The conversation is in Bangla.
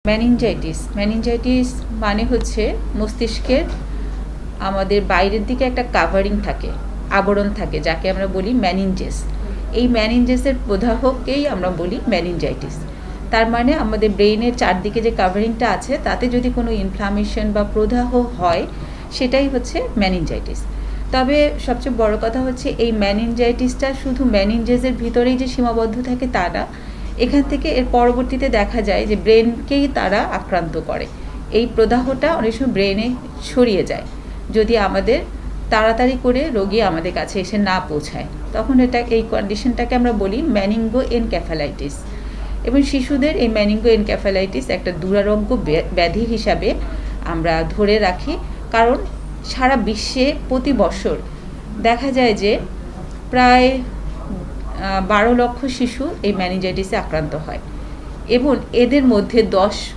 মেনিনজাইটিস মানে হচ্ছে মস্তিষ্কের আমাদের বাইরের দিকে একটা কাভারিং থাকে, আবরণ থাকে, যাকে আমরা বলি মেনিনজেস। এই মেনিনজেসের প্রদাহকেই আমরা বলি মেনিনজাইটিস। তার মানে আমাদের ব্রেইনের চারদিকে যে কাভারিংটা আছে তাতে যদি কোনো ইনফ্লামেশন বা প্রদাহ হয় সেটাই হচ্ছে মেনিনজাইটিস। তবে সবচেয়ে বড় কথা হচ্ছে এই মেনিনজাইটিসটা শুধু মেনিনজেসের ভিতরেই যে সীমাবদ্ধ থাকে তা না, এখান থেকে এর পরবর্তীতে দেখা যায় যে ব্রেনকেই তারা আক্রান্ত করে। এই প্রদাহটা অনেক সময় ব্রেনে ছড়িয়ে যায় যদি আমাদের তাড়াতাড়ি করে রোগী আমাদের কাছে এসে না পৌঁছায়, তখন এই কন্ডিশনটাকে আমরা বলি মেনিনগো এনকেফ্যালাইটিস। এবং শিশুদের এই মেনিনগো এনকেফ্যালাইটিস একটা দুরারোগ্য ব্যাধি হিসাবে আমরা ধরে রাখি, কারণ সারা বিশ্বে প্রতি বছর দেখা যায় যে প্রায় 12 লক্ষ শিশু এই মেনিনজাইটিসে আক্রান্ত হয় এবং এদের মধ্যে